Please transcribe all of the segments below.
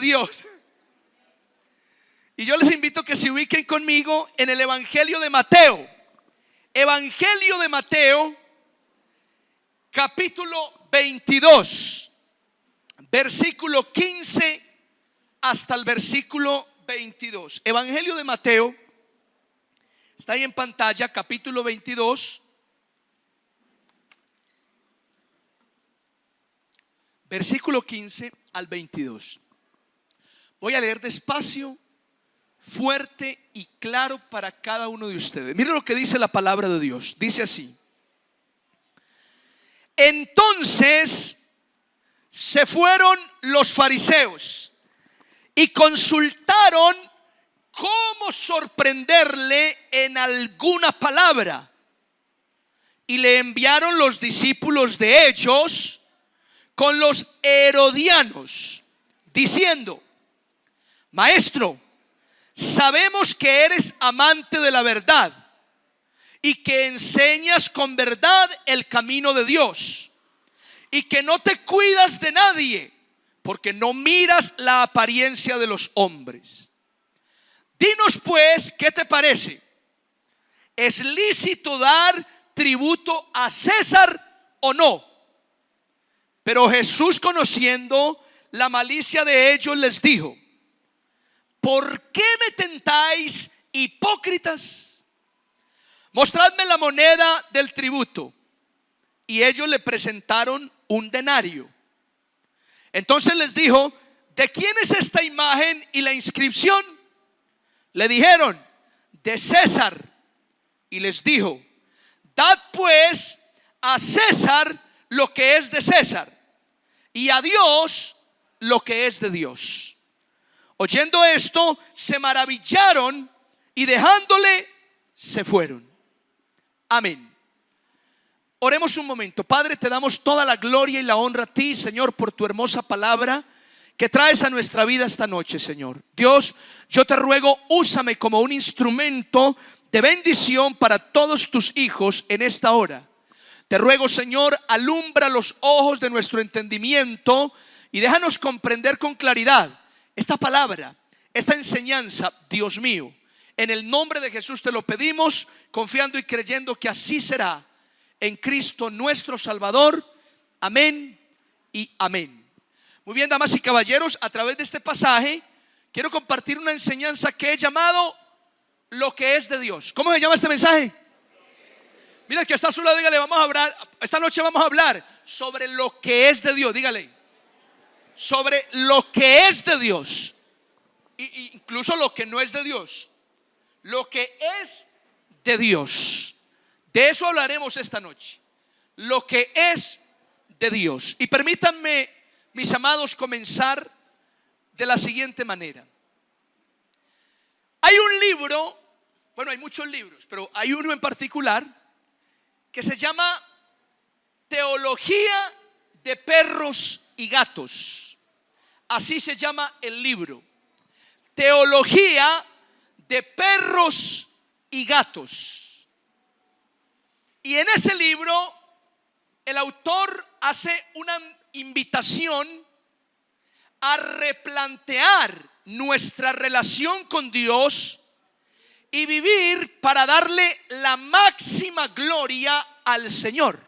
Dios. Y yo les invito a que se ubiquen conmigo en el Evangelio de Mateo. Evangelio de Mateo, capítulo 22, versículo 15 hasta el versículo 22. Evangelio de Mateo, está ahí en pantalla, capítulo 22, versículo 15 al 22. Voy a leer despacio, fuerte y claro para cada uno de ustedes. Miren lo que dice la palabra de Dios. Dice así: entonces se fueron los fariseos y consultaron cómo sorprenderle en alguna palabra, y le enviaron los discípulos de ellos con los herodianos, diciendo: Maestro, sabemos que eres amante de la verdad y que enseñas con verdad el camino de Dios, y que no te cuidas de nadie, porque no miras la apariencia de los hombres. Dinos pues, ¿qué te parece? ¿Es lícito dar tributo a César o no? Pero Jesús, conociendo la malicia de ellos, les dijo: ¿por qué me tentáis, hipócritas? Mostradme la moneda del tributo. Y ellos le presentaron un denario. Entonces les dijo: ¿de quién es esta imagen y la inscripción? Le dijeron: de César. Y les dijo: dad pues a César lo que es de César, y a Dios lo que es de Dios. Oyendo esto, se maravillaron, y dejándole, se fueron. Amén. Oremos un momento. Padre, te damos toda la gloria y la honra a ti, Señor, por tu hermosa palabra que traes a nuestra vida esta noche, Señor. Dios, yo te ruego, úsame como un instrumento de bendición para todos tus hijos en esta hora. Te ruego, Señor, alumbra los ojos de nuestro entendimiento y déjanos comprender con claridad esta palabra, esta enseñanza, Dios mío. En el nombre de Jesús te lo pedimos, confiando y creyendo que así será, en Cristo nuestro Salvador. Amén y amén. Muy bien, damas y caballeros, a través de este pasaje quiero compartir una enseñanza que he llamado lo que es de Dios. ¿Cómo se llama este mensaje? Mira, que está a su lado, dígale: vamos a hablar, esta noche vamos a hablar sobre lo que es de Dios. Dígale: sobre lo que es de Dios, incluso lo que no es de Dios. Lo que es de Dios, de eso hablaremos esta noche. Lo que es de Dios. Y permítanme, mis amados, comenzar de la siguiente manera. Hay un libro, bueno, hay muchos libros, pero hay uno en particular que se llama Teología de Perros y Gatos. Así se llama el libro. Teología de Perros y Gatos. Y en ese libro el autor hace una invitación a replantear nuestra relación con Dios y vivir para darle la máxima gloria al Señor.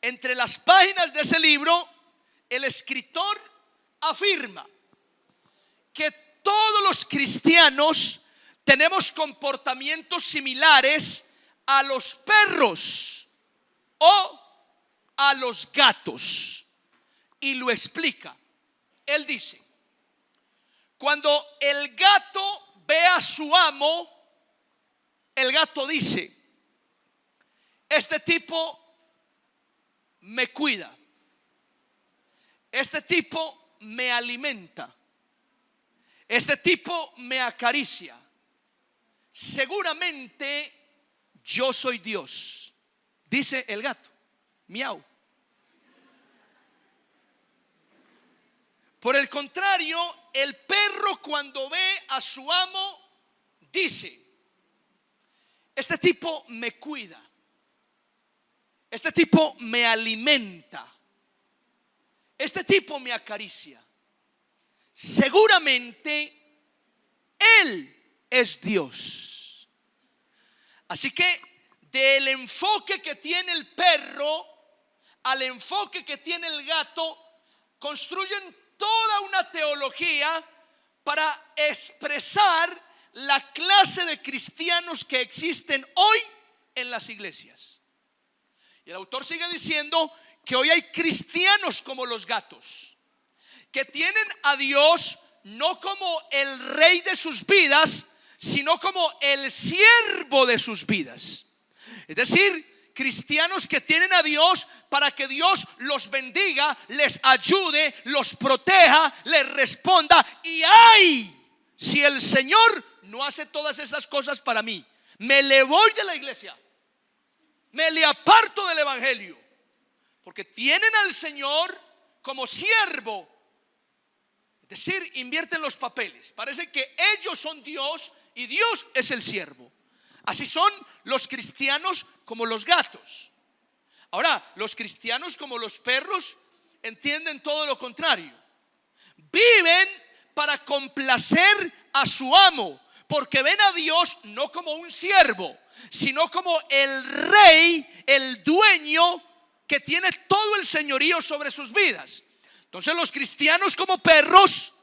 Entre las páginas de ese libro, el escritor afirma que todos los cristianos tenemos comportamientos similares a los perros o a los gatos, y lo explica. Él dice: cuando el gato ve a su amo, el gato dice: este tipo me cuida, este tipo me alimenta, este tipo me acaricia, seguramente yo soy Dios. Dice el gato: miau. Por el contrario, el perro, cuando ve a su amo, dice: este tipo me cuida, este tipo me alimenta, este tipo me acaricia, seguramente Él es Dios. Así que del enfoque que tiene el perro al enfoque que tiene el gato, construyen toda una teología para expresar la clase de cristianos que existen hoy en las iglesias. Y el autor sigue diciendo que hoy hay cristianos como los gatos, que tienen a Dios no como el rey de sus vidas, sino como el siervo de sus vidas. Es decir, cristianos que tienen a Dios para que Dios los bendiga, les ayude, los proteja, les responda. Y ay, si el Señor no hace todas esas cosas para mí, me le voy de la iglesia, me le aparto del evangelio, porque tienen al Señor como siervo. Es decir, invierten los papeles. Parece que ellos son Dios y Dios es el siervo. Así son los cristianos como los gatos. Ahora, los cristianos como los perros entienden todo lo contrario. Viven para complacer a su amo, porque ven a Dios no como un siervo, sino como el rey, el dueño que tiene todo el señorío sobre sus vidas. Entonces los cristianos como perros,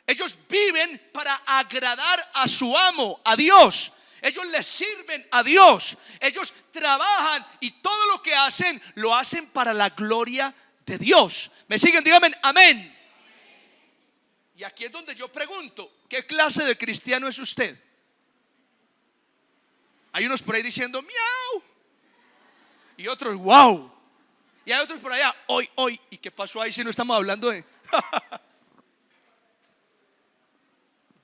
ellos viven para agradar a su amo, a Dios. Ellos le sirven a Dios, ellos trabajan y todo lo que hacen, lo hacen para la gloria de Dios. ¿Me siguen? Díganme amén. Y aquí es donde yo pregunto, ¿qué clase de cristiano es usted? Hay unos por ahí diciendo miau, y otros wow, y hay otros por allá hoy. ¿Y qué pasó ahí si no estamos hablando de?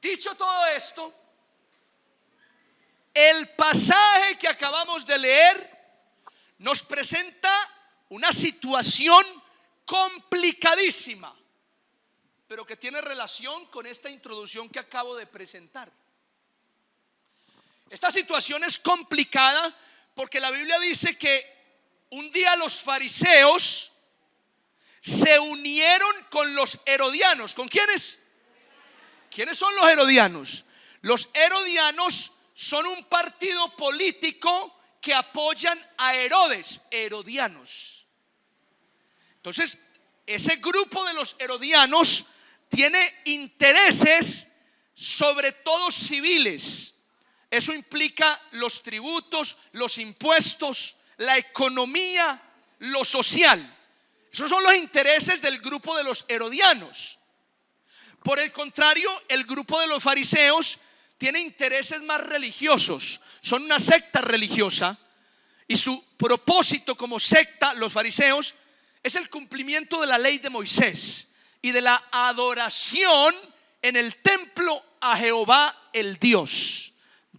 Dicho todo esto, el pasaje que acabamos de leer nos presenta una situación complicadísima, pero que tiene relación con esta introducción que acabo de presentar. Esta situación es complicada porque la Biblia dice que un día los fariseos se unieron con los herodianos. ¿Con quiénes? ¿Quiénes son los herodianos? Los herodianos son un partido político que apoyan a Herodes, herodianos. Entonces, ese grupo de los herodianos tiene intereses sobre todo civiles. Eso implica los tributos, los impuestos, la economía, lo social. Esos son los intereses del grupo de los herodianos. Por el contrario, el grupo de los fariseos tiene intereses más religiosos. Son una secta religiosa y su propósito como secta, los fariseos, es el cumplimiento de la ley de Moisés y de la adoración en el templo a Jehová, el Dios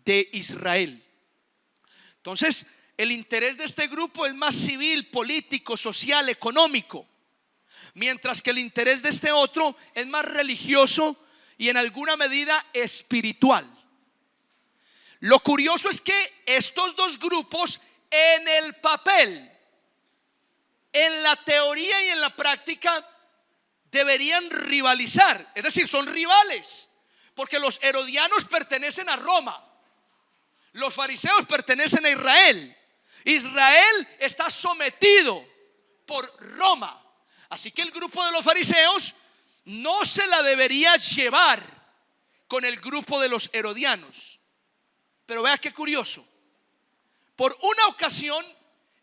de Israel. Entonces, el interés de este grupo es más civil, político, social, económico, mientras que el interés de este otro es más religioso y en alguna medida espiritual. Lo curioso es que estos dos grupos en el papel, en la teoría y en la práctica, deberían rivalizar. Es decir, son rivales, porque los herodianos pertenecen a Roma, los fariseos pertenecen a Israel. Israel está sometido por Roma. Así que el grupo de los fariseos no se la debería llevar con el grupo de los herodianos. Pero vea qué curioso. Por una ocasión,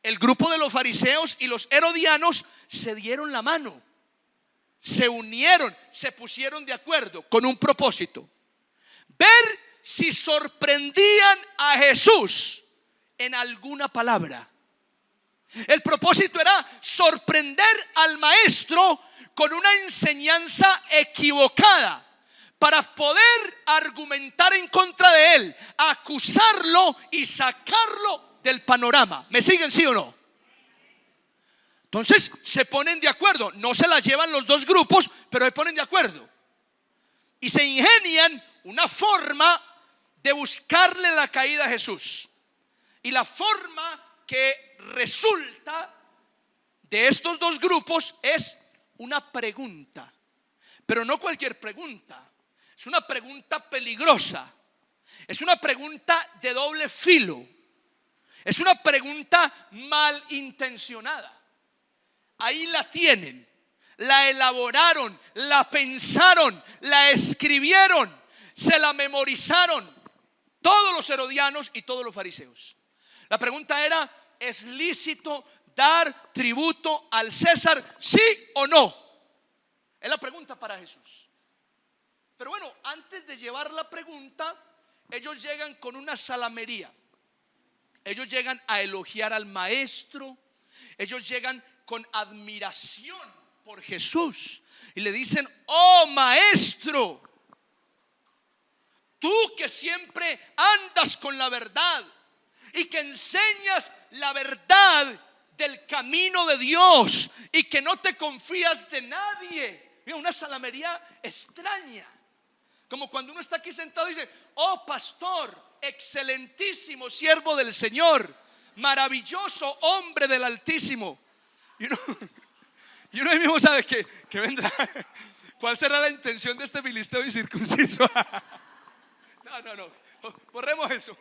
el grupo de los fariseos y los herodianos se dieron la mano, se unieron, se pusieron de acuerdo con un propósito: ver si sorprendían a Jesús en alguna palabra. El propósito era sorprender al maestro con una enseñanza equivocada para poder argumentar en contra de él, acusarlo y sacarlo del panorama. ¿Me siguen, sí o no? Entonces se ponen de acuerdo, no se la llevan los dos grupos, pero se ponen de acuerdo y se ingenian una forma de buscarle la caída a Jesús. Y la forma que resulta de estos dos grupos es una pregunta. Pero no cualquier pregunta. Es una pregunta peligrosa. Es una pregunta de doble filo. Es una pregunta malintencionada. Ahí la tienen. La elaboraron, la pensaron, la escribieron, se la memorizaron todos los herodianos y todos los fariseos. La pregunta era: ¿es lícito dar tributo al César, sí o no? Es la pregunta para Jesús. Pero bueno, antes de llevar la pregunta, ellos llegan con una salamería. Ellos llegan a elogiar al maestro. Ellos llegan con admiración por Jesús y le dicen: oh maestro, tú que siempre andas con la verdad y que enseñas la verdad del camino de Dios y que no te confías de nadie. Mira, una salamería extraña, como cuando uno está aquí sentado y dice: oh pastor, excelentísimo siervo del Señor, maravilloso hombre del Altísimo. Y uno ahí mismo sabe que vendrá. ¿Cuál será la intención de este filisteo incircunciso? No, borremos eso.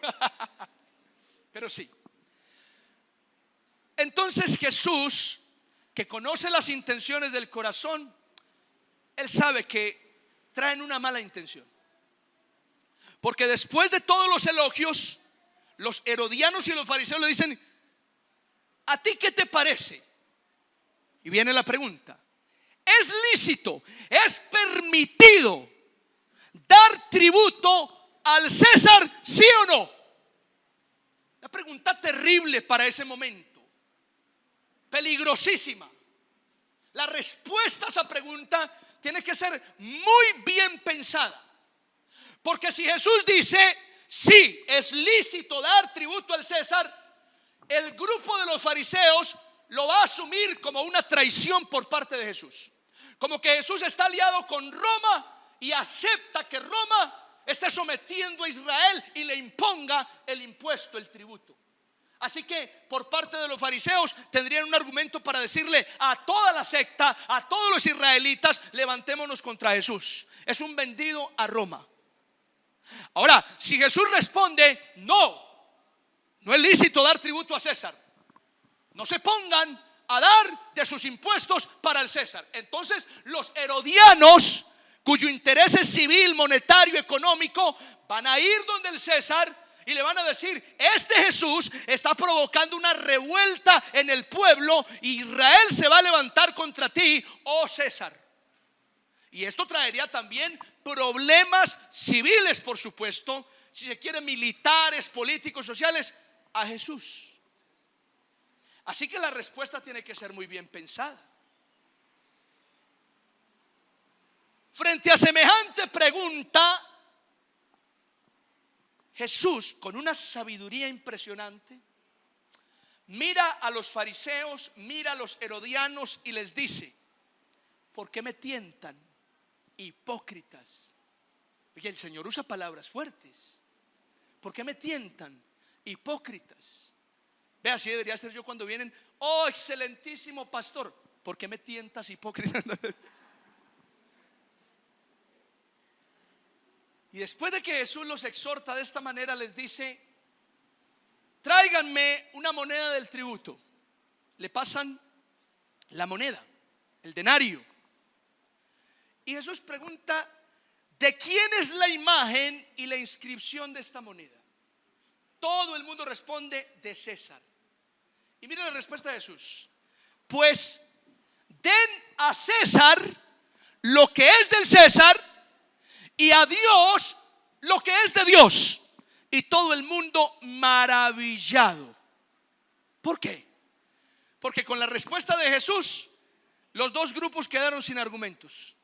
Pero sí. Entonces Jesús, que conoce las intenciones del corazón, Él sabe que traen una mala intención. Porque después de todos los elogios, los herodianos y los fariseos le dicen: ¿a ti qué te parece? Y viene la pregunta: ¿es lícito, es permitido dar tributo al César, sí o no? Una pregunta terrible para ese momento, peligrosísima. La respuesta a esa pregunta tiene que ser muy bien pensada. Porque si Jesús dice: sí, es lícito dar tributo al César, el grupo de los fariseos lo va a asumir como una traición por parte de Jesús. Como que Jesús está aliado con Roma y acepta que Roma esté sometiendo a Israel y le imponga el impuesto, el tributo. Así que por parte de los fariseos tendrían un argumento para decirle a toda la secta, a todos los israelitas: levantémonos contra Jesús, es un vendido a Roma. Ahora, si Jesús responde: no es lícito dar tributo a César, no se pongan a dar de sus impuestos para el César, entonces los herodianos, cuyo interés es civil, monetario, económico, van a ir donde el César y le van a decir: este Jesús está provocando una revuelta en el pueblo, Israel se va a levantar contra ti, oh César. Y esto traería también problemas civiles, por supuesto, si se quiere, militares, políticos, sociales, a Jesús. Así que la respuesta tiene que ser muy bien pensada. Frente a semejante pregunta, Jesús, con una sabiduría impresionante, mira a los fariseos, mira a los herodianos y les dice: ¿por qué me tientan, hipócritas? Oye, el Señor usa palabras fuertes. ¿Por qué me tientan, hipócritas? Ve, así debería ser yo cuando vienen: oh excelentísimo pastor, ¿por qué me tientas, hipócrita? Y después de que Jesús los exhorta de esta manera, les dice: tráiganme una moneda del tributo. Le pasan la moneda, el denario. Y Jesús pregunta: ¿de quién es la imagen y la inscripción de esta moneda? Todo el mundo responde: de César. Y mira la respuesta de Jesús: pues den a César lo que es del César y a Dios lo que es de Dios. Y todo el mundo maravillado. ¿Por qué? Porque con la respuesta de Jesús, los dos grupos quedaron sin argumentos.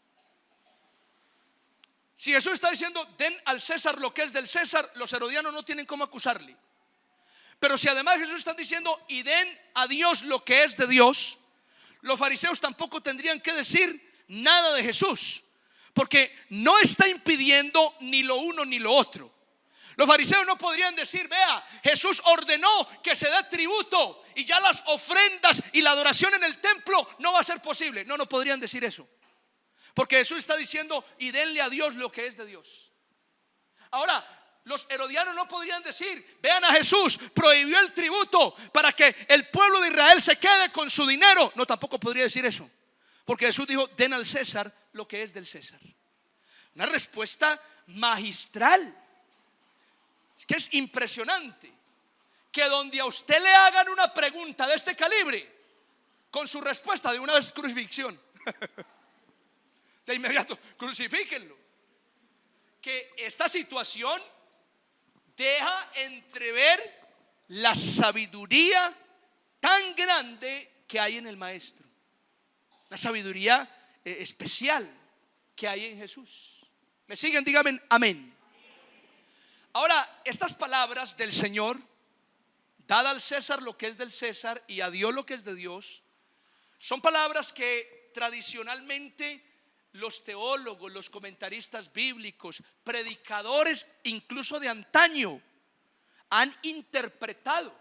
Si Jesús está diciendo: den al César lo que es del César, los herodianos no tienen cómo acusarle. Pero si además Jesús está diciendo: y den a Dios lo que es de Dios, los fariseos tampoco tendrían que decir nada de Jesús, porque no está impidiendo ni lo uno ni lo otro. Los fariseos no podrían decir: vea, Jesús ordenó que se dé tributo y ya las ofrendas y la adoración en el templo no va a ser posible. No podrían decir eso, Porque Jesús está diciendo: y denle a Dios lo que es de Dios. Ahora, los herodianos no podrían decir: vean a Jesús, prohibió el tributo para que el pueblo de Israel se quede con su dinero. No, tampoco podría decir eso, porque Jesús dijo: den al César lo que es del César. Una respuesta magistral. Es que es impresionante que donde a usted le hagan una pregunta de este calibre, con su respuesta de una vez crucifixión. De inmediato, crucifíquenlo. Que esta situación deja entrever la sabiduría tan grande que hay en el Maestro, la sabiduría especial que hay en Jesús. ¿Me siguen? Díganme amén. Ahora, estas palabras del Señor: dad al César lo que es del César y a Dios lo que es de Dios, son palabras que tradicionalmente los teólogos, los comentaristas bíblicos, predicadores incluso de antaño han interpretado.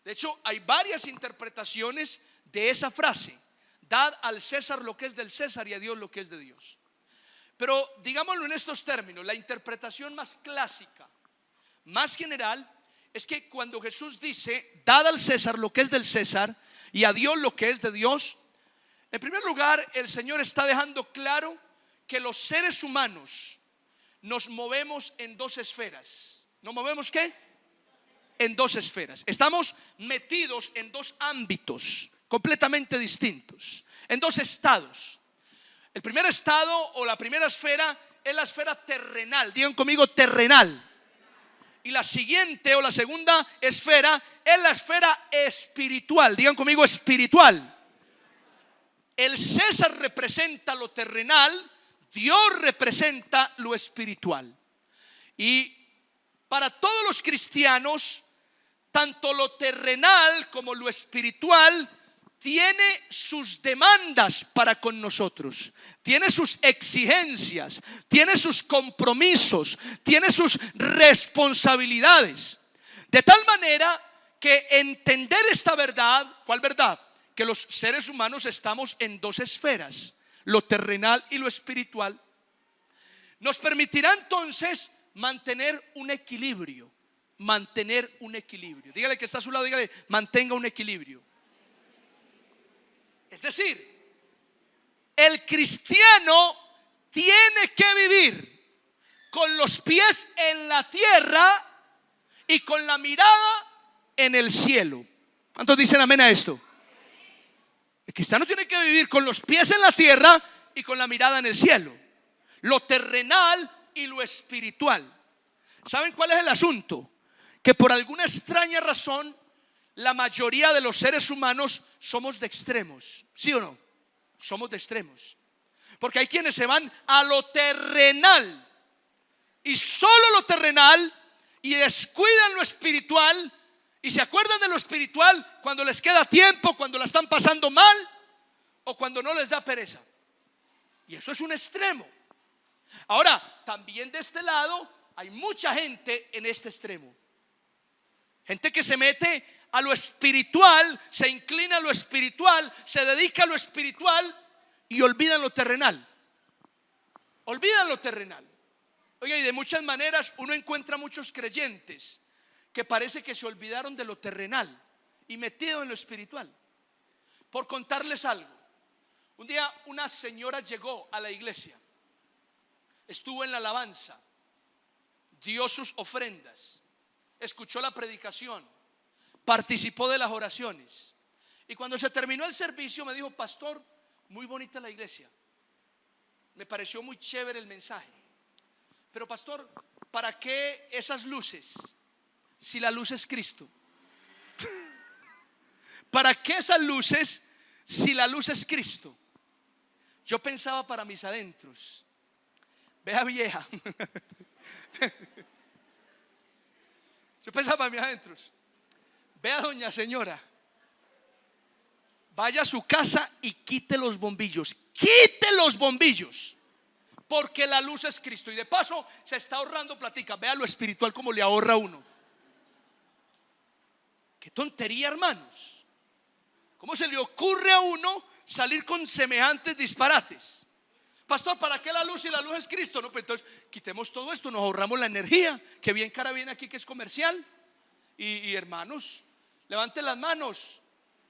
De hecho, hay varias interpretaciones de esa frase: dad al César lo que es del César y a Dios lo que es de Dios. Pero digámoslo en estos términos, la interpretación más clásica, más general, es que cuando Jesús dice: dad al César lo que es del César y a Dios lo que es de Dios, en primer lugar, el Señor está dejando claro que los seres humanos nos movemos en dos esferas. ¿Nos movemos qué? En dos esferas. Estamos metidos en dos ámbitos completamente distintos, en dos estados. El primer estado o la primera esfera es la esfera terrenal. Digan conmigo: terrenal. Y la siguiente o la segunda esfera es la esfera espiritual. Digan conmigo: espiritual. El César representa lo terrenal, Dios representa lo espiritual. Y para todos los cristianos, tanto lo terrenal como lo espiritual tiene sus demandas para con nosotros, tiene sus exigencias, tiene sus compromisos, tiene sus responsabilidades. De tal manera que entender esta verdad, ¿cuál verdad? Que los seres humanos estamos en dos esferas, lo terrenal y lo espiritual, nos permitirá entonces mantener un equilibrio. Mantener un equilibrio. Dígale que está a su lado, dígale: mantenga un equilibrio. Es decir, el cristiano tiene que vivir con los pies en la tierra y con la mirada en el cielo. ¿Cuántos dicen amén a esto? El cristiano tiene que vivir con los pies en la tierra y con la mirada en el cielo, lo terrenal y lo espiritual. ¿Saben cuál es el asunto? Que por alguna extraña razón la mayoría de los seres humanos somos de extremos. ¿Sí o no? Somos de extremos. Porque hay quienes se van a lo terrenal y solo lo terrenal, y descuidan lo espiritual, y se acuerdan de lo espiritual cuando les queda tiempo, cuando la están pasando mal o cuando no les da pereza. Y eso es un extremo. Ahora, también de este lado hay mucha gente en este extremo. Gente que se mete a lo espiritual, se inclina a lo espiritual, se dedica a lo espiritual y olvidan lo terrenal. Olvidan lo terrenal. Oye, y de muchas maneras uno encuentra muchos creyentes que parece que se olvidaron de lo terrenal y metido en lo espiritual. Por contarles algo, un día una señora llegó a la iglesia, estuvo en la alabanza, dio sus ofrendas, escuchó la predicación, participó de las oraciones, y cuando se terminó el servicio me dijo: pastor, muy bonita la iglesia, me pareció muy chévere el mensaje, pero pastor, ¿para qué esas luces si la luz es Cristo? ¿Para qué esas luces si la luz es Cristo? Yo pensaba para mis adentros: vea vieja. Yo pensaba para mis adentros: vea doña señora, vaya a su casa y quite los bombillos. Quite los bombillos, porque la luz es Cristo. Y de paso se está ahorrando platica. Vea lo espiritual como le ahorra uno. Qué tontería, hermanos. ¿Cómo se le ocurre a uno salir con semejantes disparates? Pastor, ¿para qué la luz si la luz es Cristo? No, pues entonces quitemos todo esto, nos ahorramos la energía, que bien cara viene aquí que es comercial. Y hermanos, levanten las manos.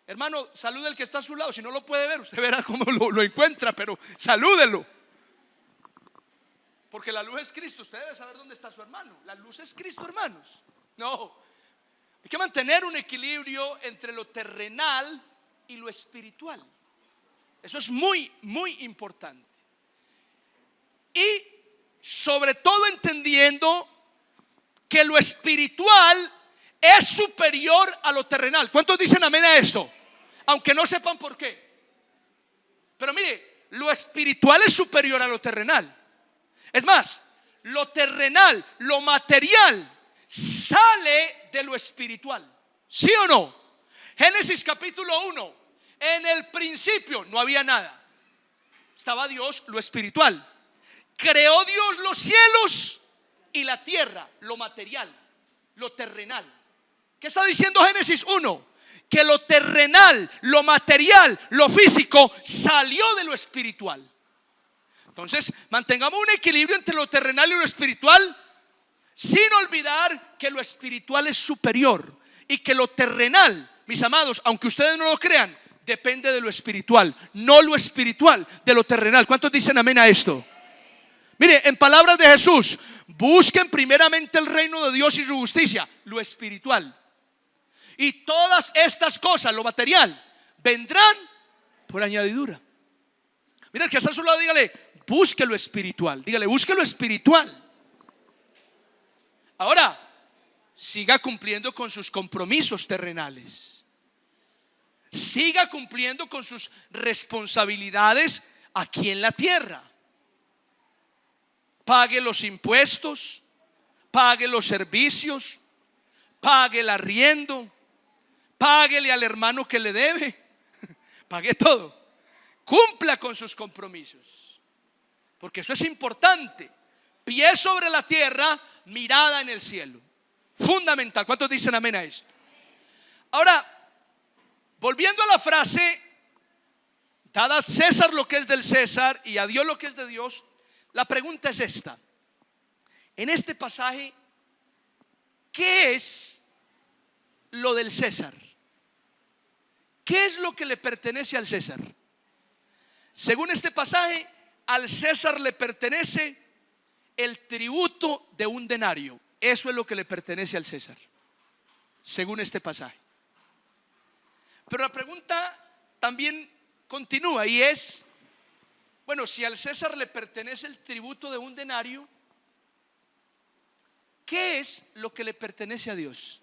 Hermano, salude al que está a su lado. Si no lo puede ver, usted verá cómo lo encuentra, pero salúdelo. Porque la luz es Cristo. Usted debe saber dónde está su hermano. La luz es Cristo, hermanos. No, hay que mantener un equilibrio entre lo terrenal y lo espiritual. Eso es muy, muy importante. Y sobre todo entendiendo que lo espiritual es superior a lo terrenal. ¿Cuántos dicen amén a esto? Aunque no sepan por qué. Pero mire, lo espiritual es superior a lo terrenal. Es más, lo terrenal, lo material sale de lo espiritual. ¿Sí o no? Génesis capítulo 1. En el principio no había nada. Estaba Dios, lo espiritual. Creó Dios los cielos y la tierra, lo material, lo terrenal. ¿Qué está diciendo Génesis 1? Que lo terrenal, lo material, lo físico salió de lo espiritual. Entonces, mantengamos un equilibrio entre lo terrenal y lo espiritual, sin olvidar que lo espiritual es superior y que lo terrenal, mis amados, aunque ustedes no lo crean, depende de lo espiritual, no lo espiritual de lo terrenal. ¿Cuántos dicen amén a esto? Mire, en palabras de Jesús, busquen primeramente el reino de Dios y su justicia, lo espiritual. Y todas estas cosas, lo material, vendrán por añadidura. Mira, el que está a su lado, dígale, busque lo espiritual. Dígale, busque lo espiritual. Ahora, siga cumpliendo con sus compromisos terrenales. Siga cumpliendo con sus responsabilidades aquí en la tierra. Pague los impuestos, pague los servicios, pague el arriendo, páguele al hermano que le debe, pague todo. Cumpla con sus compromisos, porque eso es importante. Pie sobre la tierra, mirada en el cielo. Fundamental. ¿Cuántos dicen amén a esto? Ahora, volviendo a la frase, dad a César lo que es del César y a Dios lo que es de Dios. La pregunta es esta: en este pasaje, ¿qué es lo del César? ¿Qué es lo que le pertenece al César? Según este pasaje, al César le pertenece el tributo de un denario. Eso es lo que le pertenece al César, según este pasaje. Pero la pregunta también continúa y es: bueno, si al César le pertenece el tributo de un denario, ¿qué es lo que le pertenece a Dios?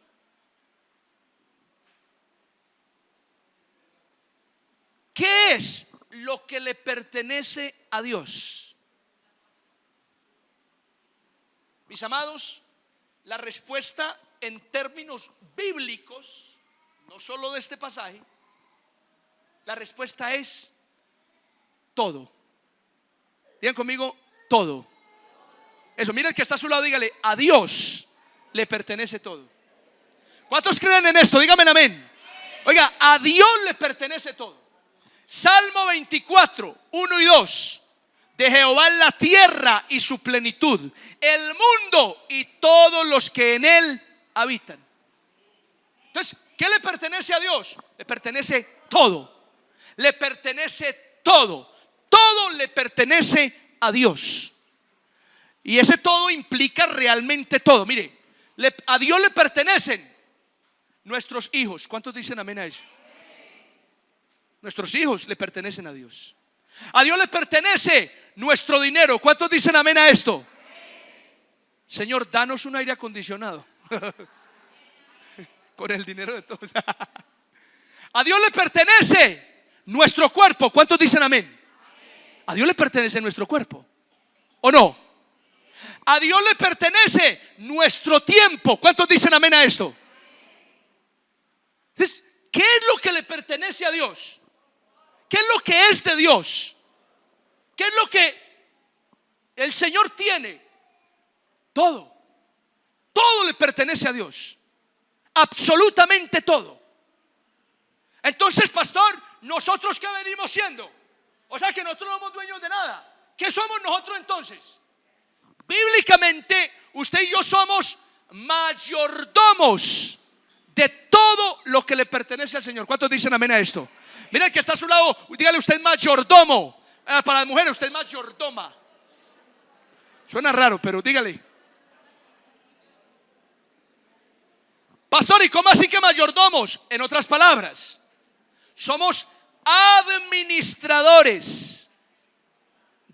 ¿Qué es lo que le pertenece a Dios? Mis amados, la respuesta en términos bíblicos, no solo de este pasaje, la respuesta es todo. Digan conmigo, todo. Eso, mira el que está a su lado, dígale, a Dios le pertenece todo. ¿Cuántos creen en esto? Díganme amén. Oiga, a Dios le pertenece todo. Salmo 24, 1 y 2. De Jehová es la tierra y su plenitud, el mundo y todos los que en él habitan. Entonces, ¿qué le pertenece a Dios? Le pertenece todo. Le pertenece todo. Todo le pertenece a Dios. Y ese todo implica realmente todo. Mire, a Dios le pertenecen nuestros hijos. ¿Cuántos dicen amén a eso? Nuestros hijos le pertenecen a Dios. A Dios le pertenece nuestro dinero. ¿Cuántos dicen amén a esto? Señor, danos un aire acondicionado con el dinero de todos. A Dios le pertenece nuestro cuerpo. ¿Cuántos dicen amén? A Dios le pertenece nuestro cuerpo, ¿o no? A Dios le pertenece nuestro tiempo. ¿Cuántos dicen amén a esto? Entonces, ¿qué es lo que le pertenece a Dios? ¿Qué es lo que es de Dios? ¿Qué es lo que el Señor tiene? Todo. Todo le pertenece a Dios. Absolutamente todo. Entonces, pastor, ¿nosotros qué venimos siendo? O sea que nosotros no somos dueños de nada. ¿qué somos nosotros entonces? Bíblicamente, usted y yo somos mayordomos de todo lo que le pertenece al Señor. ¿Cuántos dicen amén a esto? Mira el que está a su lado, dígale usted es mayordomo. Para las mujeres usted es mayordoma. Suena raro, pero dígale. Pastor, ¿y cómo así que mayordomos? En otras palabras, somos administradores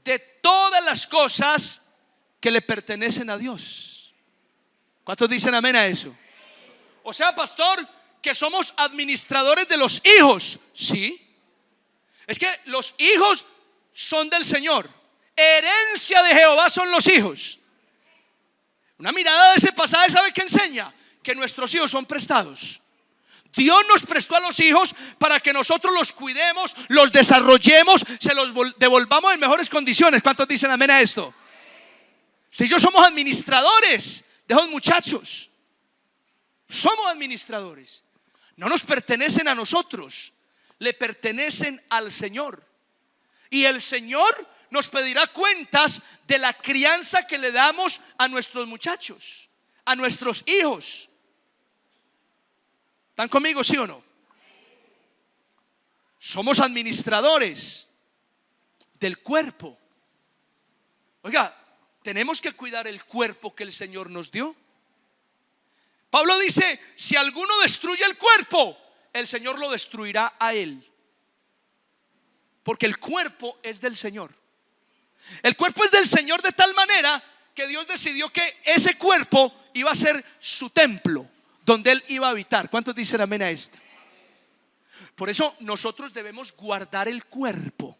de todas las cosas que le pertenecen a Dios. ¿Cuántos dicen amén a eso? O sea, pastor, que somos administradores de los hijos. Sí. Es que los hijos son del Señor. Herencia de Jehová son los hijos. Una mirada de ese pasaje, ¿sabe qué enseña? Que nuestros hijos son prestados. Dios nos prestó a los hijos para que nosotros los cuidemos, los desarrollemos, se los devolvamos en mejores condiciones. ¿Cuántos dicen amén a esto? Usted y yo somos administradores de esos muchachos. Somos administradores. No nos pertenecen a nosotros, le pertenecen al Señor. Y el Señor nos pedirá cuentas de la crianza que le damos a nuestros muchachos, a nuestros hijos. ¿Están conmigo, sí o no? Somos administradores del cuerpo. Oiga, tenemos que cuidar el cuerpo que el Señor nos dio. Pablo dice, si alguno destruye el cuerpo, el Señor lo destruirá a él. Porque el cuerpo es del Señor. El cuerpo es del Señor de tal manera que Dios decidió que ese cuerpo iba a ser su templo, donde Él iba a habitar. ¿Cuántos dicen amén a esto? Por eso nosotros debemos guardar el cuerpo.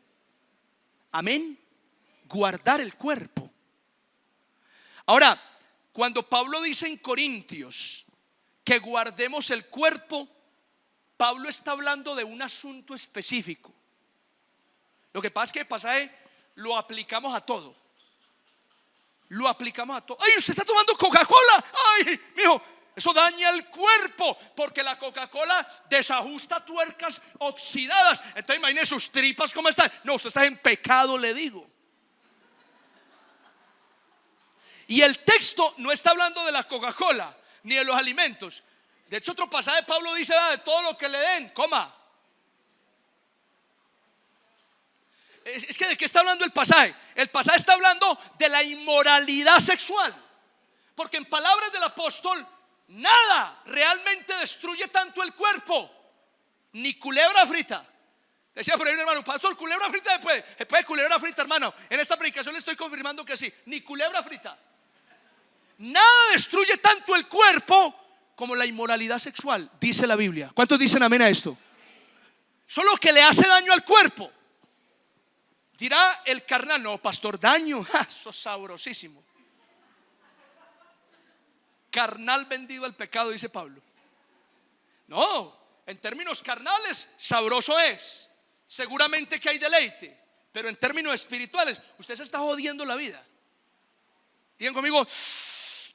Amén. Guardar el cuerpo. Ahora, cuando Pablo dice en Corintios que guardemos el cuerpo, Pablo está hablando de un asunto específico. Lo que pasa es que el pasaje lo aplicamos a todo. Lo aplicamos a todo. Ay, usted está tomando Coca-Cola. Ay, mijo, eso daña el cuerpo, porque la Coca-Cola desajusta tuercas oxidadas. Entonces imagine sus tripas cómo están. No, usted está en pecado, le digo. Y el texto no está hablando de la Coca-Cola ni de los alimentos. De hecho, otro pasaje de Pablo dice, de todo lo que le den, coma. Es que ¿de qué está hablando el pasaje? El pasaje está hablando de la inmoralidad sexual. Porque en palabras del apóstol, nada realmente destruye tanto el cuerpo, ni culebra frita. Decía por ahí un hermano, pastor, culebra frita después culebra frita, hermano. En esta predicación le estoy confirmando que sí, ni culebra frita. Nada destruye tanto el cuerpo como la inmoralidad sexual, dice la Biblia. ¿Cuántos dicen amén a esto? Solo que le hace daño al cuerpo. Dirá el carnal, no, pastor, daño, eso es sabrosísimo. Carnal vendido al pecado, dice Pablo. No, en términos carnales, sabroso es. Seguramente que hay deleite, pero en términos espirituales, usted se está jodiendo la vida. Digan conmigo,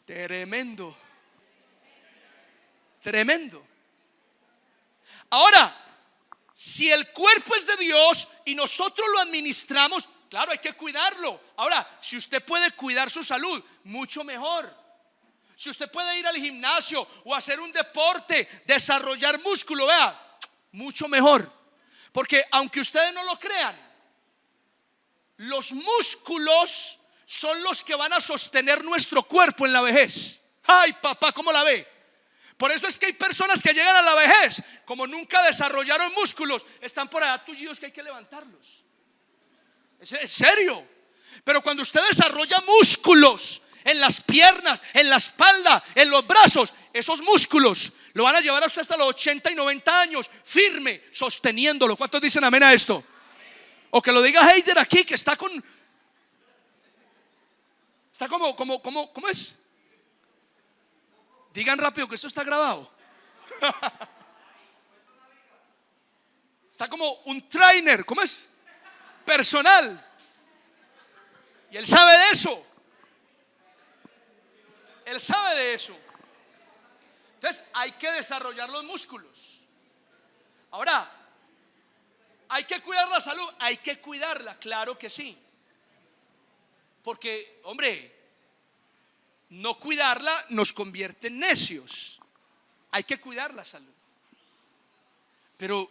tremendo. Tremendo. Ahora, si el cuerpo es de Dios y nosotros lo administramos, claro, hay que cuidarlo. Ahora, si usted puede cuidar su salud, mucho mejor. Si usted puede ir al gimnasio o hacer un deporte, desarrollar músculo, vea, mucho mejor. Porque aunque ustedes no lo crean, los músculos son los que van a sostener nuestro cuerpo en la vejez. Ay, papá, ¿cómo la ve? Por eso es que hay personas que llegan a la vejez, como nunca desarrollaron músculos, están por allá tullidos que hay que levantarlos. Es serio. Pero cuando usted desarrolla músculos en las piernas, en la espalda, en los brazos, esos músculos lo van a llevar a usted hasta los 80 y 90 años, firme, sosteniéndolo. ¿Cuántos dicen amén a esto? O que lo diga Heider aquí, que está como ¿cómo es? Digan rápido que esto está grabado. Está como un trainer, ¿cómo es? Personal. Y él sabe de eso. Él sabe de eso. Entonces hay que desarrollar los músculos. Ahora, hay que cuidar la salud. Hay que cuidarla, claro que sí. Porque, hombre, no cuidarla nos convierte en necios. Hay que cuidar la salud. Pero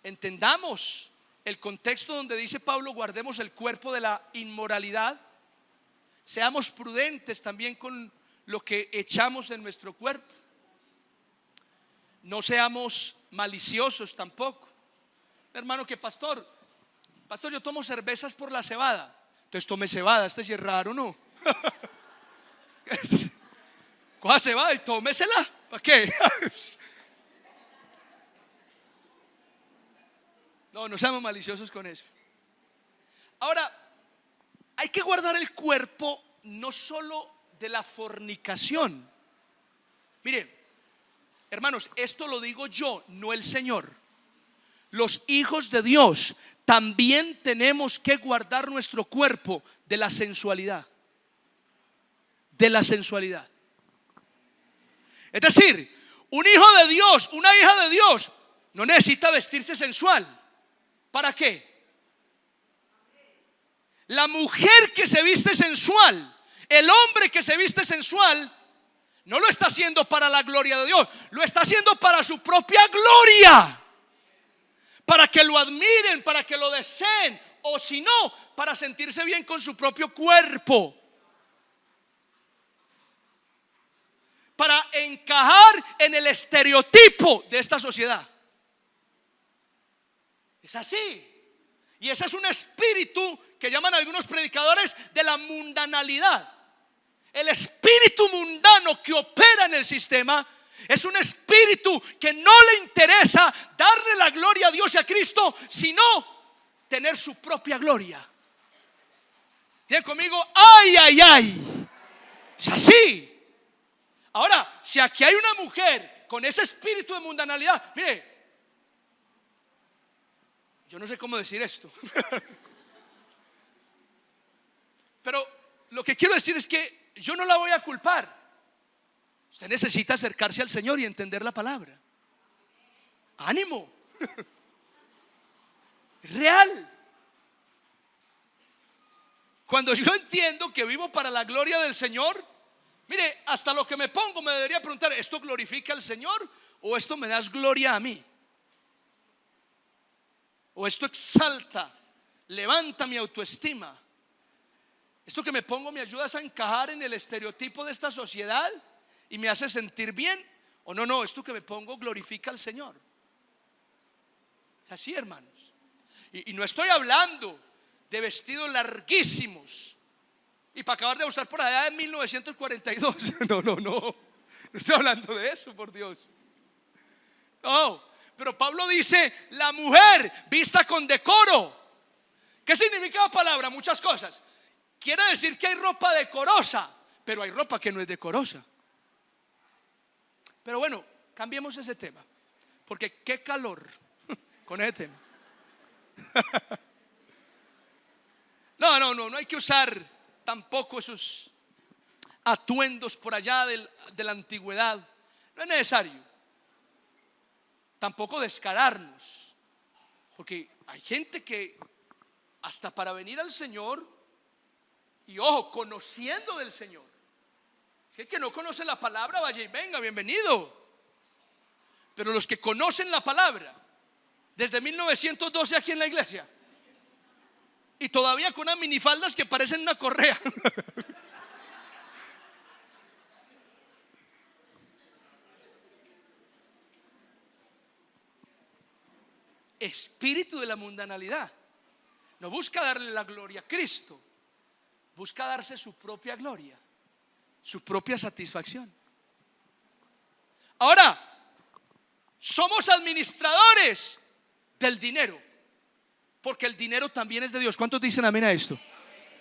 entendamos el contexto donde dice Pablo: guardemos el cuerpo de la inmoralidad. Seamos prudentes también con lo que echamos en nuestro cuerpo. No seamos maliciosos tampoco. Hermano, que pastor, yo tomo cervezas por la cebada. Entonces tome cebada, este sí es raro, ¿no? Coja cebada y tómesela. ¿Para qué? No seamos maliciosos con eso. Ahora, hay que guardar el cuerpo no solo de la fornicación. Mire, hermanos, esto lo digo yo, no el Señor. Los hijos de Dios también tenemos que guardar nuestro cuerpo de la sensualidad. De la sensualidad. Es decir, un hijo de Dios, una hija de Dios, no necesita vestirse sensual. ¿Para qué? La mujer que se viste sensual, el hombre que se viste sensual, no lo está haciendo para la gloria de Dios, lo está haciendo para su propia gloria, para que lo admiren, para que lo deseen, o si no, para sentirse bien con su propio cuerpo, para encajar en el estereotipo de esta sociedad. Es así. Y ese es un espíritu que llaman algunos predicadores de la mundanalidad. El espíritu mundano que opera en el sistema es un espíritu que no le interesa darle la gloria a Dios y a Cristo, sino tener su propia gloria. Digan conmigo: ay, ay, ay. Es así. Ahora, si aquí hay una mujer con ese espíritu de mundanalidad, mire, yo no sé cómo decir esto. Pero lo que quiero decir es que yo no la voy a culpar. Usted necesita acercarse al Señor y entender la palabra. Ánimo. Real. Cuando yo entiendo que vivo para la gloria del Señor, mire, hasta lo que me pongo me debería preguntar: ¿esto glorifica al Señor o esto me das gloria a mí? ¿O esto exalta, levanta mi autoestima? ¿Esto que me pongo me ayuda a encajar en el estereotipo de esta sociedad y me hace sentir bien? ¿O no, esto que me pongo glorifica al Señor? Es así, hermanos. Y no estoy hablando de vestidos larguísimos y para acabar de usar por allá en 1942. No estoy hablando de eso, por Dios. No. Pero Pablo dice: la mujer vista con decoro. ¿Qué significa la palabra? Muchas cosas. Quiere decir que hay ropa decorosa, pero hay ropa que no es decorosa. Pero bueno, cambiemos ese tema, porque qué calor con ese tema. No hay que usar tampoco esos atuendos por allá de la antigüedad. No es necesario. Tampoco descararnos, porque hay gente que hasta para venir al Señor, y ojo, conociendo del Señor, es que el que no conoce la palabra, vaya y venga, bienvenido. Pero los que conocen la palabra desde 1912 aquí en la iglesia, y todavía con unas minifaldas que parecen una correa. Espíritu de la mundanalidad no busca darle la gloria a Cristo, busca darse su propia gloria, su propia satisfacción. Ahora, somos administradores del dinero, porque el dinero también es de Dios. ¿Cuántos dicen amén a esto?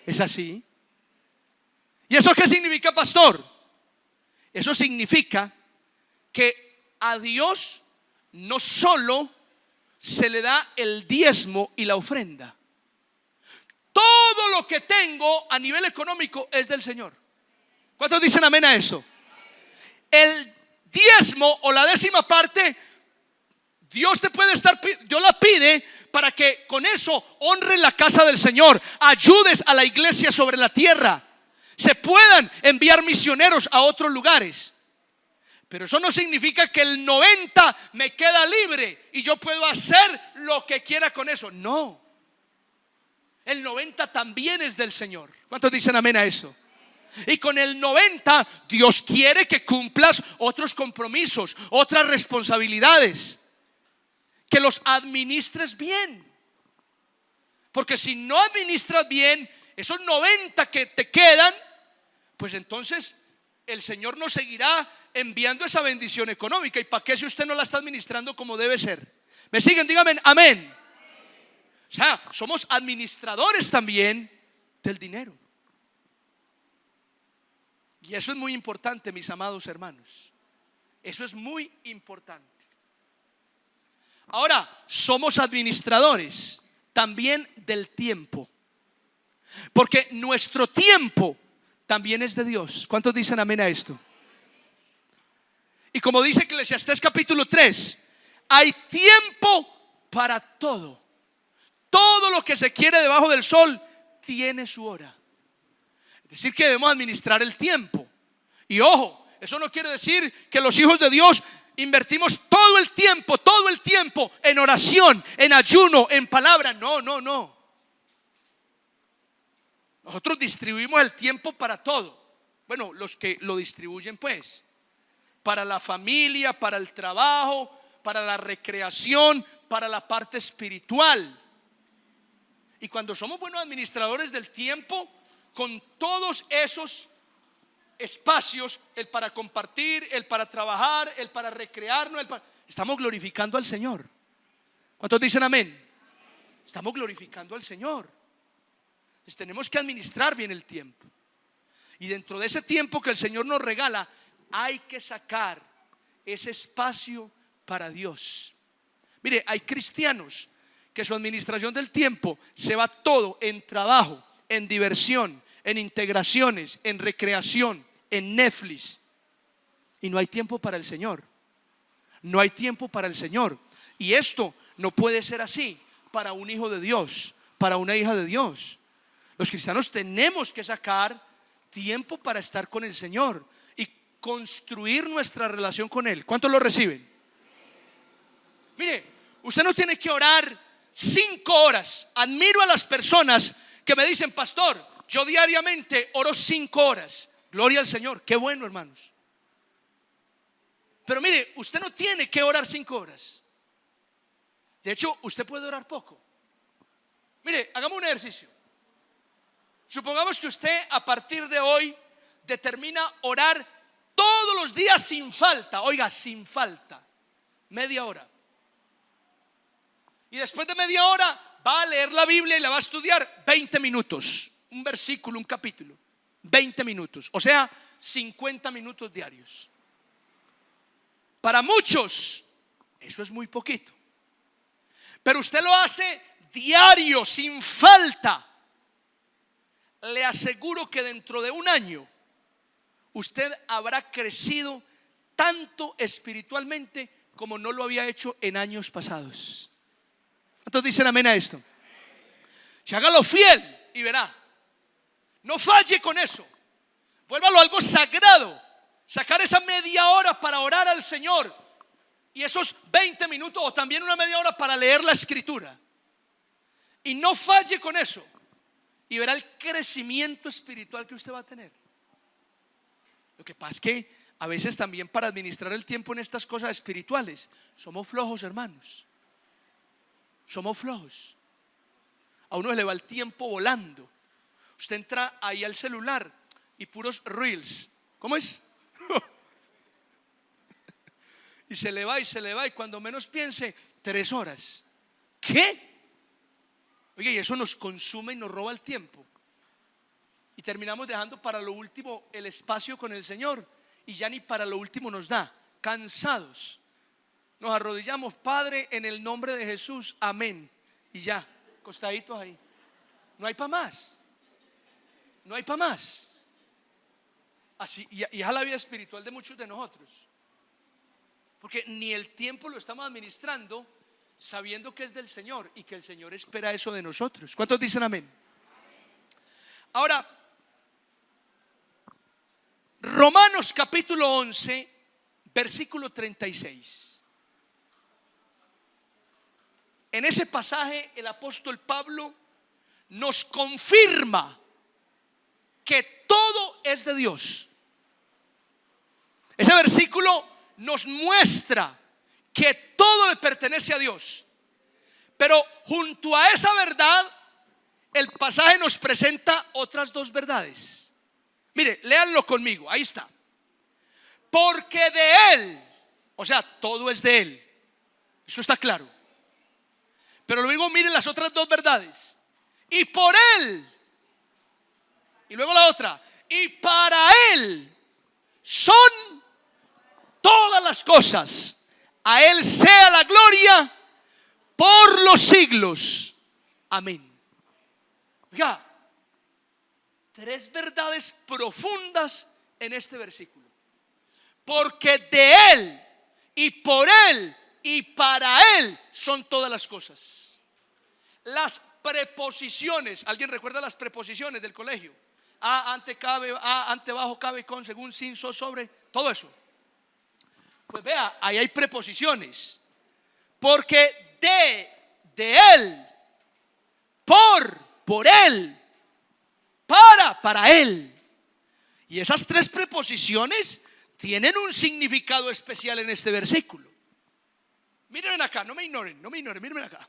Es así. ¿Y eso qué significa, pastor? Eso significa que a Dios no solo se le da el diezmo y la ofrenda. Todo lo que tengo a nivel económico es del Señor. ¿Cuántos dicen amén a eso? El diezmo o la décima parte, Dios la pide para que con eso honren la casa del Señor, ayudes a la iglesia sobre la tierra, se puedan enviar misioneros a otros lugares. Pero eso no significa que el 90 me queda libre y yo puedo hacer lo que quiera con eso. No, el 90 también es del Señor. ¿Cuántos dicen amén a eso? Y con el 90 Dios quiere que cumplas otros compromisos, otras responsabilidades, que los administres bien. Porque si no administras bien esos 90 que te quedan, pues entonces el Señor nos seguirá enviando esa bendición económica. ¿Y para qué si usted no la está administrando como debe ser? ¿Me siguen? Díganme amén. O sea, somos administradores también del dinero. Y eso es muy importante, mis amados hermanos. Eso es muy importante. Ahora, somos administradores también del tiempo, porque nuestro tiempo también es de Dios. ¿Cuántos dicen amén a esto? Y como dice Eclesiastés capítulo 3, hay tiempo para todo. Todo lo que se quiere debajo del sol tiene su hora. Es decir, que debemos administrar el tiempo. Y ojo, eso no quiere decir que los hijos de Dios invertimos todo el tiempo en oración, en ayuno, en palabra. No. Nosotros distribuimos el tiempo para todo. Bueno, los que lo distribuyen pues, para la familia, para el trabajo, para la recreación, para la parte espiritual. Y cuando somos buenos administradores del tiempo, con todos esos espacios, el para compartir, el para trabajar, el para recrearnos, estamos glorificando al Señor. ¿Cuántos dicen amén? Estamos glorificando al Señor. Entonces tenemos que administrar bien el tiempo. Y dentro de ese tiempo que el Señor nos regala, hay que sacar ese espacio para Dios. Mire, hay cristianos que su administración del tiempo se va todo en trabajo, en diversión, en integraciones, en recreación, en Netflix, y no hay tiempo para el Señor. No hay tiempo para el Señor. Y esto no puede ser así para un hijo de Dios, para una hija de Dios. Los cristianos tenemos que sacar tiempo para estar con el Señor y construir nuestra relación con Él. ¿Cuántos lo reciben? Mire, usted no tiene que orar 5 horas. Admiro a las personas que me dicen: pastor, yo diariamente oro 5 horas. Gloria al Señor, qué bueno, hermanos. Pero mire, usted no tiene que orar 5 horas. De hecho, usted puede orar poco. Mire, hagamos un ejercicio. Supongamos que usted a partir de hoy determina orar todos los días sin falta. Oiga, sin falta, media hora. Y después de media hora va a leer la Biblia y la va a estudiar 20 minutos. Un versículo, un capítulo, 20 minutos. O sea, 50 minutos diarios. Para muchos eso es muy poquito, pero usted lo hace diario, sin falta. Le aseguro que dentro de un año usted habrá crecido tanto espiritualmente como no lo había hecho en años pasados. ¿Cuántos dicen amén a esto? Si hágalo fiel y verá. No falle con eso. Vuélvalo algo sagrado. Sacar esa media hora para orar al Señor y esos 20 minutos o también una media hora para leer la Escritura. Y no falle con eso y verá el crecimiento espiritual que usted va a tener. Lo que pasa es que a veces también para administrar el tiempo en estas cosas espirituales somos flojos, hermanos. Somos flojos. A uno se le va el tiempo volando. Usted entra ahí al celular y puros reels. ¿Cómo es? Y se le va y cuando menos piense 3 horas. ¿Qué? Oye, y eso nos consume y nos roba el tiempo. Y terminamos dejando para lo último el espacio con el Señor. Y ya ni para lo último nos da. Cansados. Nos arrodillamos: Padre, en el nombre de Jesús, amén. Y ya, acostaditos ahí. No hay para más. No hay para más. Así, y es la vida espiritual de muchos de nosotros. Porque ni el tiempo lo estamos administrando, sabiendo que es del Señor y que el Señor espera eso de nosotros. ¿Cuántos dicen amén? Ahora, Romanos capítulo 11, versículo 36. En ese pasaje el apóstol Pablo nos confirma que todo es de Dios. Ese versículo nos muestra que todo le pertenece a Dios. Pero junto a esa verdad, el pasaje nos presenta otras dos verdades. Mire, léanlo conmigo, ahí está. Porque de Él, o sea, todo es de Él. Eso está claro. Pero luego miren las otras dos verdades. Y por Él. Y luego la otra. Y para Él son todas las cosas. A Él sea la gloria por los siglos. Amén. Oiga, tres verdades profundas en este versículo. Porque de Él y por Él y para Él son todas las cosas. Las preposiciones, ¿alguien recuerda las preposiciones del colegio? A, ante, cabe, a, ante, bajo, cabe, con, según, sin, so, sobre, todo eso. Pues vea, ahí hay preposiciones. Porque de Él, por Él, para Él. Y esas tres preposiciones tienen un significado especial en este versículo. Miren acá, no me ignoren, miren acá.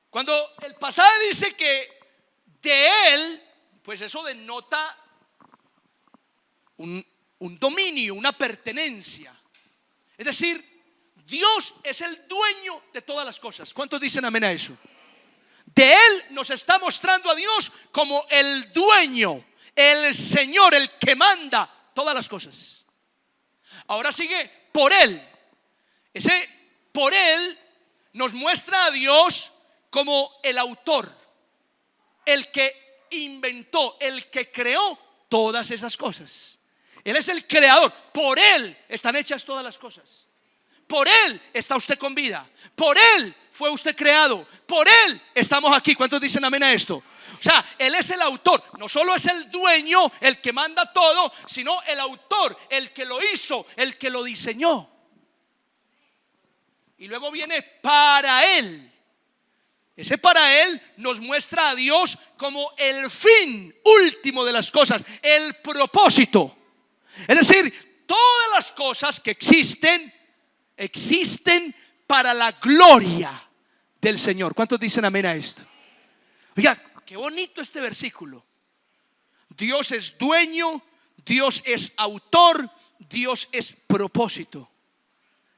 Cuando el pasaje dice que de Él, pues eso denota un dominio, una pertenencia. Es decir, Dios es el dueño de todas las cosas. ¿Cuántos dicen amén a eso? De Él nos está mostrando a Dios como el dueño, el Señor, el que manda todas las cosas. Ahora sigue por Él. Ese por Él nos muestra a Dios como el autor, el que inventó, el que creó todas esas cosas. Él es el creador. Por Él están hechas todas las cosas. Por Él está usted con vida. Por Él fue usted creado. Por Él estamos aquí. ¿Cuántos dicen amén a esto? O sea, Él es el autor. No solo es el dueño, el que manda todo, sino el autor, el que lo hizo, el que lo diseñó. Y luego viene para Él. Ese para Él nos muestra a Dios como el fin último de las cosas, el propósito. Es decir, todas las cosas que existen para la gloria del Señor. ¿Cuántos dicen amén a esto? Oiga, qué bonito este versículo. Dios es dueño, Dios es autor, Dios es propósito.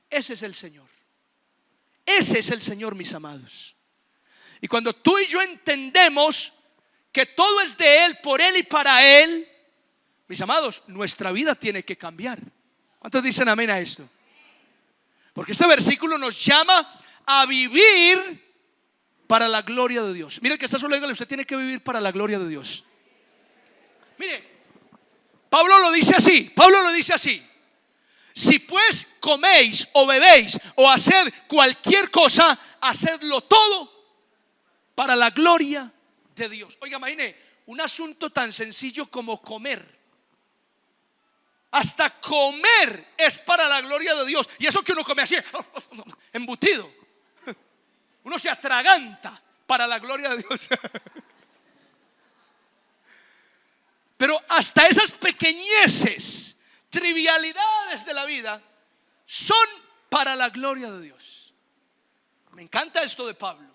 Ese es el Señor. Ese es el Señor, mis amados. Y cuando tú y yo entendemos que todo es de Él, por Él y para Él, mis amados, nuestra vida tiene que cambiar. ¿Cuántos dicen amén a esto? Porque este versículo nos llama a vivir para la gloria de Dios. Mire que está solo, dígale, usted tiene que vivir para la gloria de Dios. Mire, Pablo lo dice así. Si pues coméis o bebéis o haced cualquier cosa, hacedlo todo para la gloria de Dios. Oiga, imagine un asunto tan sencillo como comer. Hasta comer es para la gloria de Dios. Y eso que uno come así, embutido, uno se atraganta para la gloria de Dios. Pero hasta esas pequeñeces, trivialidades de la vida son para la gloria de Dios. Me encanta esto de Pablo,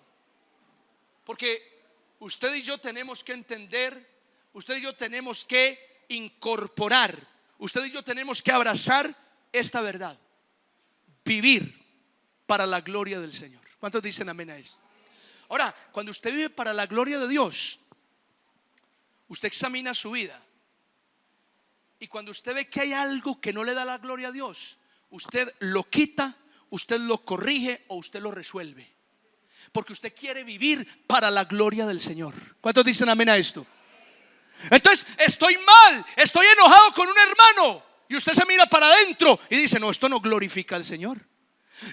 porque usted y yo tenemos que entender, usted y yo tenemos que incorporar, usted y yo tenemos que abrazar esta verdad: vivir para la gloria del Señor. ¿Cuántos dicen amén a esto? Ahora, cuando usted vive para la gloria de Dios, usted examina su vida, y cuando usted ve que hay algo que no le da la gloria a Dios, usted lo quita, usted lo corrige o usted lo resuelve, porque usted quiere vivir para la gloria del Señor. ¿Cuántos dicen amén a esto? Entonces, estoy mal, estoy enojado con un hermano, y usted se mira para adentro y dice: no, esto no glorifica al Señor.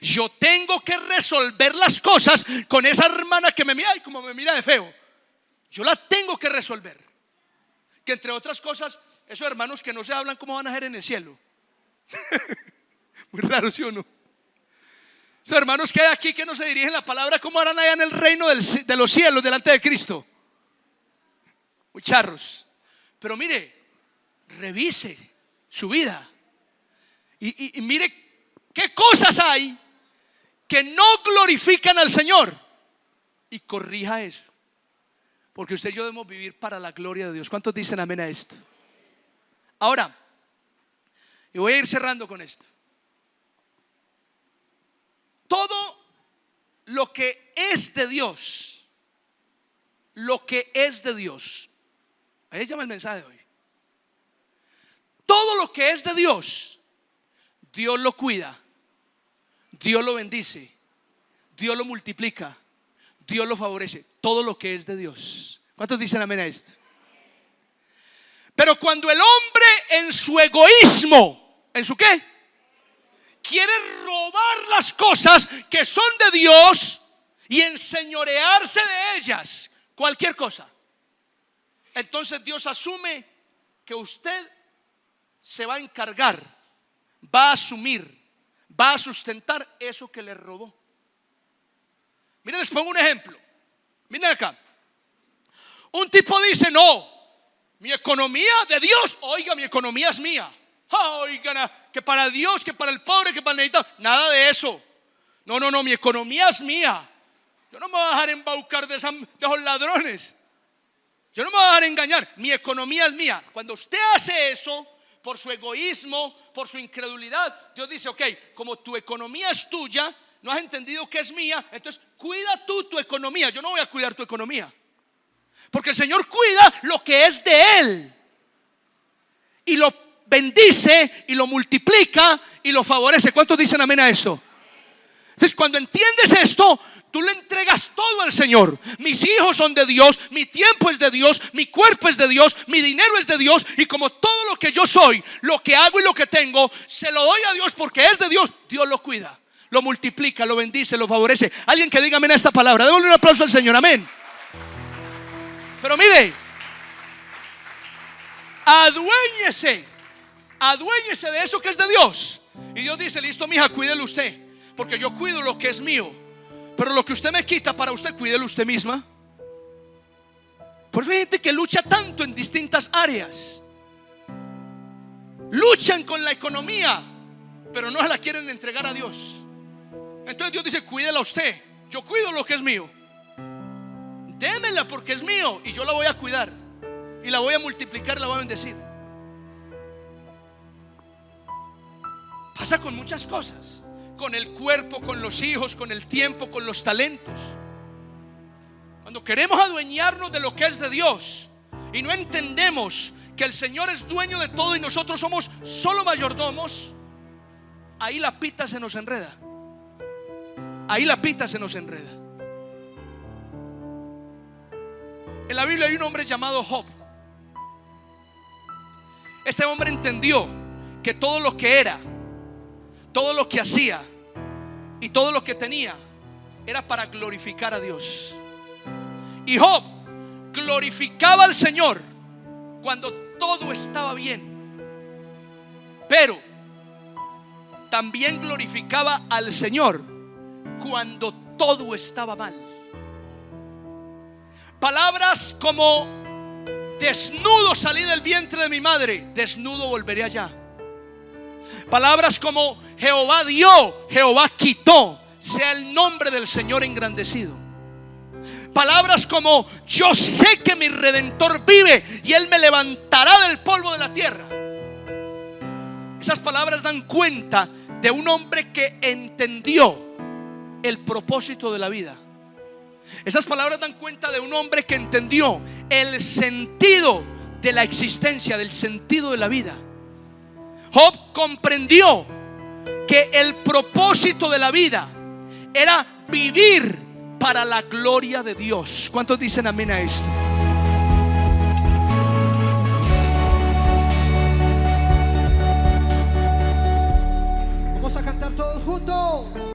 Yo tengo que resolver las cosas con esa hermana que me mira y como me mira de feo. Yo la tengo que resolver. Que entre otras cosas, esos hermanos que no se hablan, ¿cómo van a ser en el cielo? Muy raro, ¿sí o no? Esos hermanos que hay aquí que no se dirigen la palabra, ¿cómo harán allá en el reino de los cielos delante de Cristo? Muy charros. Pero mire, revise su vida y mire qué cosas hay que no glorifican al Señor y corrija eso, porque usted y yo debemos vivir para la gloria de Dios. ¿Cuántos dicen amén a esto? Ahora, y voy a ir cerrando con esto. Todo lo que es de Dios, lo que es de Dios, ahí llama el mensaje de hoy. Todo lo que es de Dios, Dios lo cuida, Dios lo bendice, Dios lo multiplica, Dios lo favorece. Todo lo que es de Dios. ¿Cuántos dicen amén a esto? Pero cuando el hombre en su egoísmo, ¿en su qué? Quiere robar las cosas que son de Dios y enseñorearse de ellas, cualquier cosa, entonces Dios asume que usted se va a encargar, va a asumir, va a sustentar eso que le robó. Miren, les pongo un ejemplo. Miren acá. Un tipo dice: no, mi economía de Dios. Oiga, mi economía es mía. Oigan, que para Dios, que para el pobre, que para el necesitado. Nada de eso. No, mi economía es mía. Yo no me voy a dejar embaucar de esos ladrones. Yo no me voy a dejar engañar. Mi economía es mía. Cuando usted hace eso, por su egoísmo, por su incredulidad, Dios dice: ok, como tu economía es tuya, no has entendido que es mía, entonces cuida tú tu economía. Yo no voy a cuidar tu economía, porque el Señor cuida lo que es de Él y lo bendice y lo multiplica y lo favorece. ¿Cuántos dicen amén a esto? Entonces, cuando entiendes esto, tú le entregas todo al Señor. Mis hijos son de Dios, mi tiempo es de Dios, mi cuerpo es de Dios, mi dinero es de Dios. Y como todo lo que yo soy, lo que hago y lo que tengo, se lo doy a Dios porque es de Dios. Dios lo cuida, lo multiplica, lo bendice, lo favorece. Alguien que diga amén a esta palabra. Démosle un aplauso al Señor, amén. Pero mire, aduéñese de eso que es de Dios. Y Dios dice: listo, mija, cuídelo usted, porque yo cuido lo que es mío. Pero lo que usted me quita para usted, cuídelo usted misma. Por eso hay gente que lucha tanto en distintas áreas. Luchan con la economía, pero no se la quieren entregar a Dios. Entonces Dios dice: cuídela usted. Yo cuido lo que es mío. Démela porque es mío y yo la voy a cuidar y la voy a multiplicar y la voy a bendecir. Pasa con muchas cosas. Con el cuerpo, con los hijos, con el tiempo, con los talentos. Cuando queremos adueñarnos de lo que es de Dios y no entendemos que el Señor es dueño de todo y nosotros somos solo mayordomos, ahí la pita se nos enreda. Ahí la pita se nos enreda. En la Biblia hay un hombre llamado Job. Este hombre entendió que todo lo que era, todo lo que hacía y todo lo que tenía era para glorificar a Dios. Y Job glorificaba al Señor cuando todo estaba bien, pero también glorificaba al Señor cuando todo estaba mal. Palabras como: desnudo salí del vientre de mi madre, desnudo volveré allá. Palabras como: Jehová dio, Jehová quitó, sea el nombre del Señor engrandecido. Palabras como: yo sé que mi Redentor vive y Él me levantará del polvo de la tierra. Esas palabras dan cuenta de un hombre que entendió el propósito de la vida. Esas palabras dan cuenta de un hombre que entendió el sentido de la existencia, del sentido de la vida. Job comprendió que el propósito de la vida era vivir para la gloria de Dios. ¿Cuántos dicen amén a esto? Vamos a cantar todos juntos.